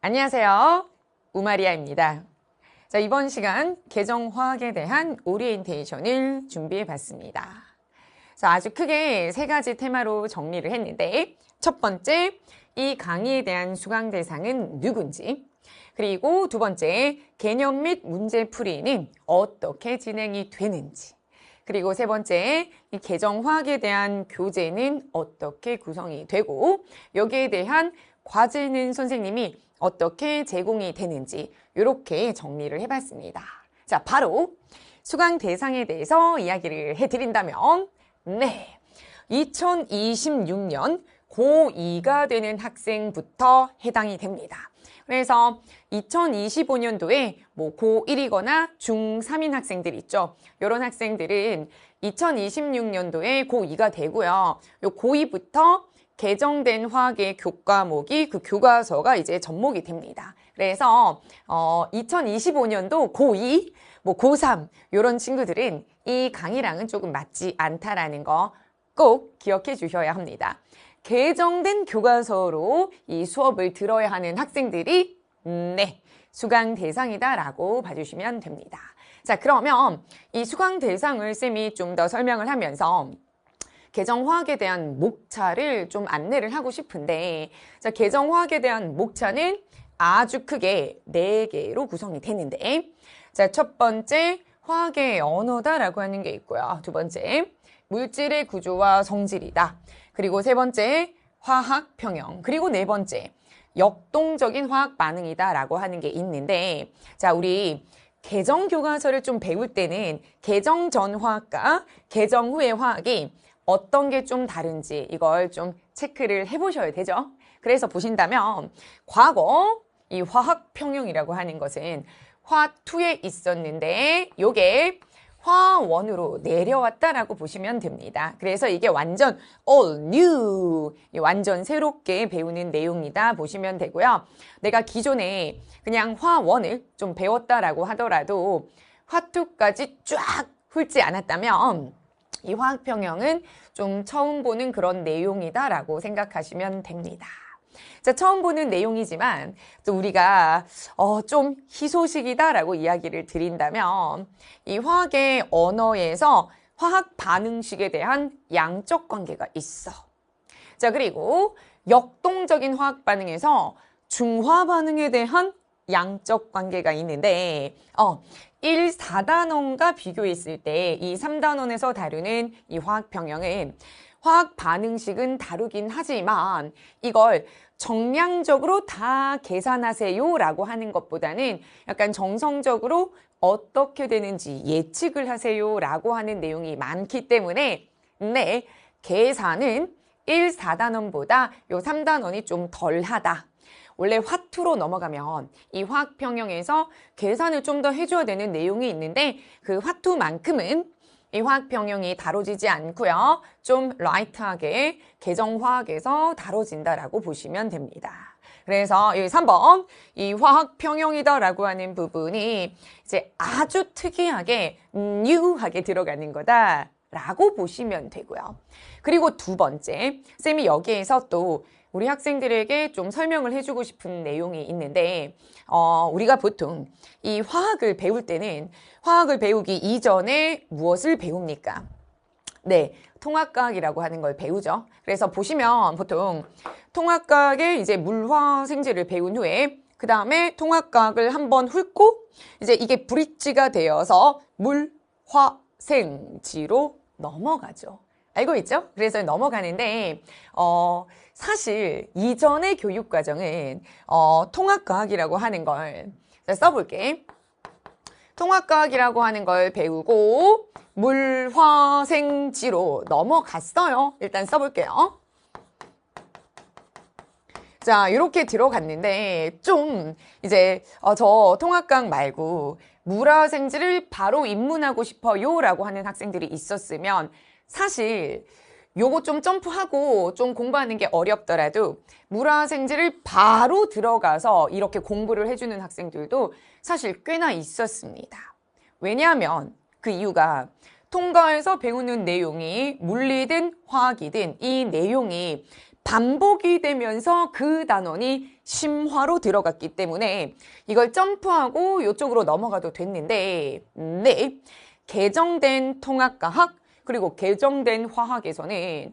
안녕하세요. 우마리아입니다. 자, 이번 시간 계정화학에 대한 오리엔테이션을 준비해 봤습니다. 자, 아주 크게 세 가지 테마로 정리를 했는데, 첫 번째, 이 강의에 대한 수강 대상은 누군지, 그리고 두 번째, 개념 및 문제풀이는 어떻게 진행이 되는지, 그리고 세 번째, 이 계정화학에 대한 교재는 어떻게 구성이 되고, 여기에 대한 과제는 선생님이 어떻게 제공이 되는지 이렇게 정리를 해봤습니다. 자, 바로 수강 대상에 대해서 이야기를 해드린다면 2026년 고2가 되는 학생부터 해당이 됩니다. 그래서 2025년도에 고1이거나 중3인 학생들 있죠. 이런 학생들은 2026년도에 고2가 되고요. 요 고2부터 개정된 화학의 교과목이 그 교과서가 이제 접목이 됩니다. 그래서 2025년도 고2, 고3 이런 친구들은 이 강의랑은 조금 맞지 않다라는 거 꼭 기억해 주셔야 합니다. 개정된 교과서로 이 수업을 들어야 하는 학생들이 수강 대상이다라고 봐주시면 됩니다. 자, 그러면 이 수강 대상을 쌤이 좀 더 설명을 하면서 계정화학에 대한 목차를 좀 안내를 하고 싶은데, 자, 계정화학에 대한 목차는 아주 크게 4개로 구성이 되는데, 자, 첫 번째 화학의 언어다라고 하는 게 있고요. 두 번째 물질의 구조와 성질이다. 그리고 세 번째 화학 평형. 그리고 네 번째 역동적인 화학 반응이다라고 하는 게 있는데, 자, 우리 개정 교과서를 좀 배울 때는 개정 전 화학과 개정 후의 화학이 어떤 게 좀 다른지 이걸 좀 체크를 해보셔야 되죠. 그래서 보신다면 과거 이 화학 평형이라고 하는 것은 화2에 있었는데 요게 화1으로 내려왔다라고 보시면 됩니다. 그래서 이게 완전 all new, 완전 새롭게 배우는 내용이다 보시면 되고요. 내가 기존에 그냥 화1을 좀 배웠다라고 하더라도 화2까지 쫙 훑지 않았다면 이 화학평형은 좀 처음 보는 그런 내용이다라고 생각하시면 됩니다. 자, 처음 보는 내용이지만 또 우리가 좀 희소식이다라고 이야기를 드린다면 이 화학의 언어에서 화학 반응식에 대한 양적 관계가 있어. 자, 그리고 역동적인 화학 반응에서 중화 반응에 대한 양적 관계가 있는데 1, 4단원과 비교했을 때 이 3단원에서 다루는 이 화학 평형은 화학 반응식은 다루긴 하지만 이걸 정량적으로 다 계산하세요 라고 하는 것보다는 약간 정성적으로 어떻게 되는지 예측을 하세요 라고 하는 내용이 많기 때문에 계산은 1, 4단원보다 요 3단원이 좀 덜하다. 원래 화2로 넘어가면 이 화학평형에서 계산을 좀 더 해줘야 되는 내용이 있는데 그 화2만큼은 이 화학평형이 다뤄지지 않고요. 좀 라이트하게 계정화학에서 다뤄진다라고 보시면 됩니다. 그래서 이 3번 이 화학평형이다라고 하는 부분이 이제 아주 특이하게 new하게 들어가는 거다라고 보시면 되고요. 그리고 두 번째, 쌤이 여기에서 또 우리 학생들에게 좀 설명을 해주고 싶은 내용이 있는데 우리가 보통 이 화학을 배울 때는 화학을 배우기 이전에 무엇을 배웁니까? 네, 통합과학이라고 하는 걸 배우죠. 그래서 보시면 보통 통합과학의 이제 물화생지를 배운 후에 그 다음에 통합과학을 한번 훑고 이제 이게 브릿지가 되어서 물화생지로 넘어가죠. 알고 있죠? 그래서 넘어가는데 사실 이전의 교육과정은 통합과학이라고 하는 걸 써볼게. 통합과학이라고 하는 걸 배우고 물화생지로 넘어갔어요. 일단 써볼게요. 자, 이렇게 들어갔는데 좀 이제 저 통합과학 말고 물화생지를 바로 입문하고 싶어요 라고 하는 학생들이 있었으면 사실 요거 좀 점프하고 좀 공부하는 게 어렵더라도 물화생지를 바로 들어가서 이렇게 공부를 해주는 학생들도 사실 꽤나 있었습니다. 왜냐하면 그 이유가 통과에서 배우는 내용이 물리든 화학이든 이 내용이 반복이 되면서 그 단원이 심화로 들어갔기 때문에 이걸 점프하고 이쪽으로 넘어가도 됐는데, 네, 개정된 통합과학 그리고 개정된 화학에서는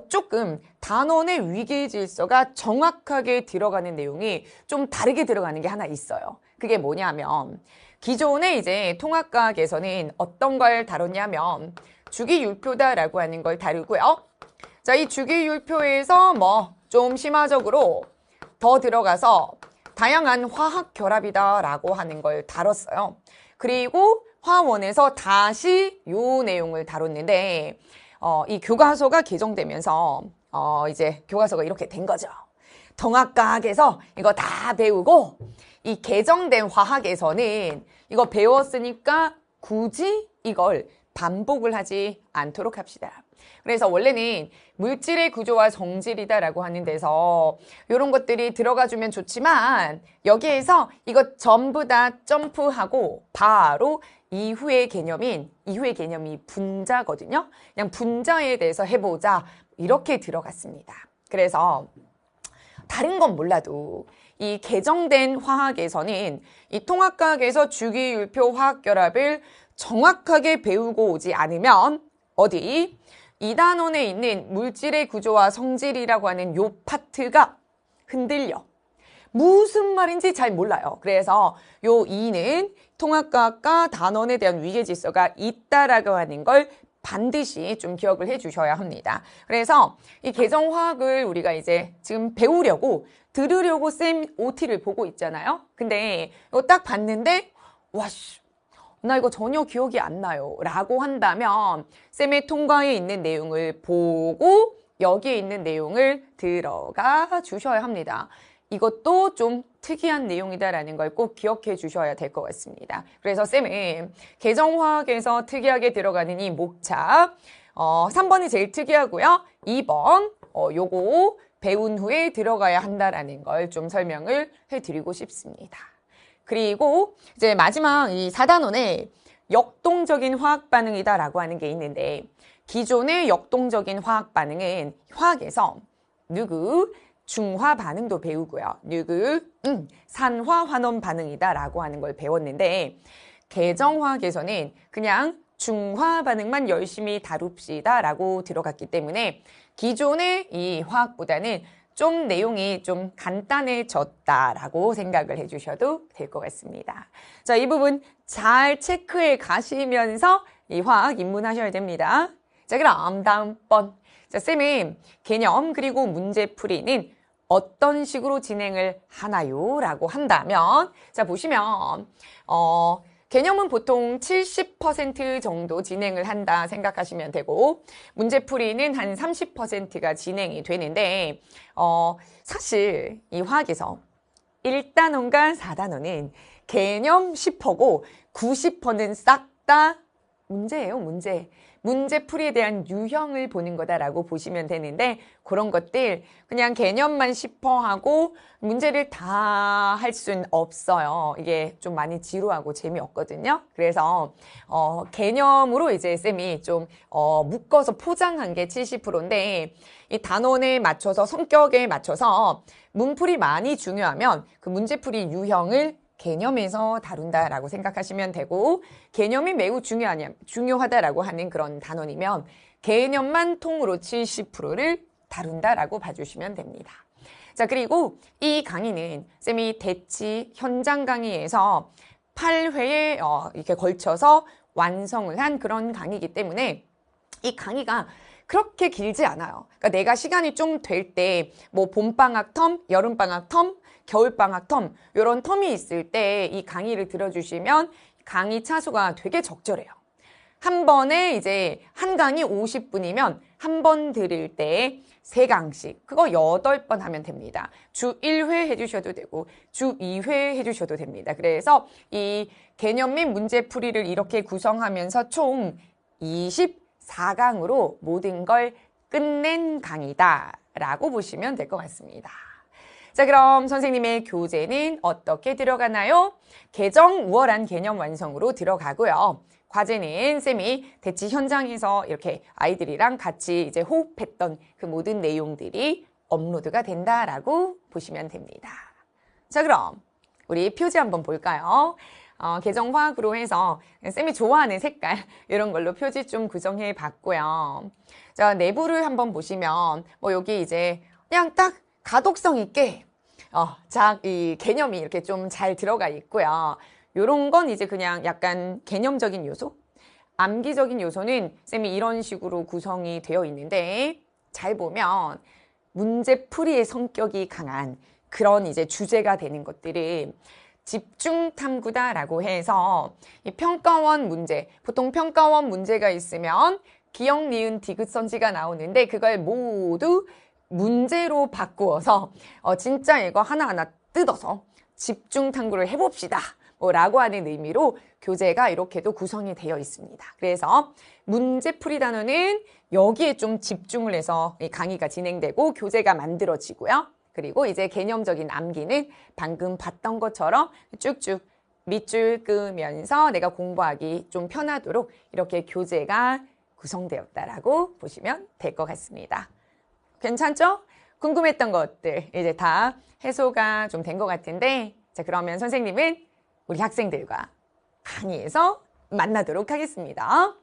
조금 단원의 위계 질서가 정확하게 들어가는 내용이 좀 다르게 들어가는 게 하나 있어요. 그게 뭐냐면 기존에 이제 통합과학에서는 어떤 걸 다뤘냐면 주기율표다라고 하는 걸 다루고요. 자, 이 주기율표에서 뭐 좀 심화적으로 더 들어가서 다양한 화학 결합이다라고 하는 걸 다뤘어요. 그리고 화원에서 다시 요 내용을 다뤘는데 이 교과서가 개정되면서 이제 교과서가 이렇게 된 거죠. 통합과학에서 이거 다 배우고 이 개정된 화학에서는 이거 배웠으니까 굳이 이걸 반복을 하지 않도록 합시다. 그래서 원래는 물질의 구조와 성질이다라고 하는 데서 이런 것들이 들어가주면 좋지만 여기에서 이거 전부 다 점프하고 바로 이후의 개념이 분자거든요. 그냥 분자에 대해서 해보자 이렇게 들어갔습니다. 그래서 다른 건 몰라도 이 개정된 화학에서는 이 통합과학에서 주기율표 화학결합을 정확하게 배우고 오지 않으면 어디 이 단원에 있는 물질의 구조와 성질이라고 하는 요 파트가 흔들려. 무슨 말인지 잘 몰라요. 그래서 요 2는 통합과학과 단원에 대한 위계질서가 있다라고 하는 걸 반드시 좀 기억을 해 주셔야 합니다. 그래서 이 개정화학을 우리가 이제 지금 배우려고 들으려고 쌤 OT를 보고 있잖아요. 근데 이거 딱 봤는데 와씨 나 이거 전혀 기억이 안 나요 라고 한다면 쌤의 통과에 있는 내용을 보고 여기에 있는 내용을 들어가 주셔야 합니다. 이것도 좀 특이한 내용이다라는 걸 꼭 기억해 주셔야 될 것 같습니다. 그래서 쌤은 개정화학에서 특이하게 들어가는 이 목차 3번이 제일 특이하고요. 2번 요거 배운 후에 들어가야 한다라는 걸 좀 설명을 해드리고 싶습니다. 그리고 이제 마지막 이 4단원에 역동적인 화학 반응이다라고 하는 게 있는데 기존의 역동적인 화학 반응은 화학에서 누구 중화 반응도 배우고요. 누구 산화 환원 반응이다라고 하는 걸 배웠는데 개정화학에서는 그냥 중화 반응만 열심히 다룹시다라고 들어갔기 때문에 기존의 이 화학보다는 좀 내용이 좀 간단해졌다라고 생각을 해주셔도 될 것 같습니다. 자, 이 부분 잘 체크해 가시면서 이 화학 입문하셔야 됩니다. 자, 그럼 다음 번. 자, 쌤은 개념 그리고 문제풀이는 어떤 식으로 진행을 하나요? 라고 한다면 자, 보시면 개념은 보통 70% 정도 진행을 한다 생각하시면 되고 문제풀이는 한 30%가 진행이 되는데 사실 이 화학에서 1단원과 4단원은 개념 10%고 90%는 싹 다 문제예요, 문제. 문제풀이에 대한 유형을 보는 거다라고 보시면 되는데 그런 것들 그냥 개념만 10%하고 문제를 다 할 수는 없어요. 이게 좀 많이 지루하고 재미없거든요. 그래서 개념으로 이제 쌤이 좀 묶어서 포장한 게 70%인데 이 단원에 맞춰서 성격에 맞춰서 문풀이 많이 중요하면 그 문제풀이 유형을 개념에서 다룬다라고 생각하시면 되고 개념이 매우 중요하다라고 하는 그런 단원이면 개념만 통으로 70%를 다룬다라고 봐주시면 됩니다. 자, 그리고 이 강의는 쌤이 대치 현장 강의에서 8회에 이렇게 걸쳐서 완성을 한 그런 강의이기 때문에 이 강의가 그렇게 길지 않아요. 그러니까 내가 시간이 좀 될 때 뭐 봄방학 텀, 여름방학 텀, 겨울방학 텀 이런 텀이 있을 때 이 강의를 들어주시면 강의 차수가 되게 적절해요. 한 번에 이제 한 강의 50분이면 한 번 들을 때 3강씩 그거 8번 하면 됩니다. 주 1회 해주셔도 되고 주 2회 해주셔도 됩니다. 그래서 이 개념 및 문제풀이를 이렇게 구성하면서 총 24강으로 모든 걸 끝낸 강의다라고 보시면 될 것 같습니다. 자, 그럼 선생님의 교재는 어떻게 들어가나요? 개정 우월한 개념 완성으로 들어가고요. 과제는 쌤이 대치 현장에서 이렇게 아이들이랑 같이 이제 호흡했던 그 모든 내용들이 업로드가 된다라고 보시면 됩니다. 자, 그럼 우리 표지 한번 볼까요? 계정화학으로 해서 쌤이 좋아하는 색깔 이런 걸로 표지 좀 구성해 봤고요. 자, 내부를 한번 보시면 뭐 여기 이제 그냥 딱 가독성 있게 이 개념이 이렇게 좀 잘 들어가 있고요. 요런 건 이제 그냥 약간 개념적인 요소, 암기적인 요소는 쌤이 이런 식으로 구성이 되어 있는데 잘 보면 문제풀이의 성격이 강한 그런 이제 주제가 되는 것들을 집중 탐구다라고 해서 이 평가원 문제, 보통 평가원 문제가 있으면 기역, 니은, 디귿, 선지가 나오는데 그걸 모두 문제로 바꾸어서 진짜 이거 하나하나 뜯어서 집중 탐구를 해봅시다 라고 하는 의미로 교재가 이렇게도 구성이 되어 있습니다. 그래서 문제풀이 단원은 여기에 좀 집중을 해서 강의가 진행되고 교재가 만들어지고요. 그리고 이제 개념적인 암기는 방금 봤던 것처럼 쭉쭉 밑줄 끄면서 내가 공부하기 좀 편하도록 이렇게 교재가 구성되었다라고 보시면 될 것 같습니다. 괜찮죠? 궁금했던 것들 이제 다 해소가 좀 된 것 같은데, 자, 그러면 선생님은 우리 학생들과 강의에서 만나도록 하겠습니다.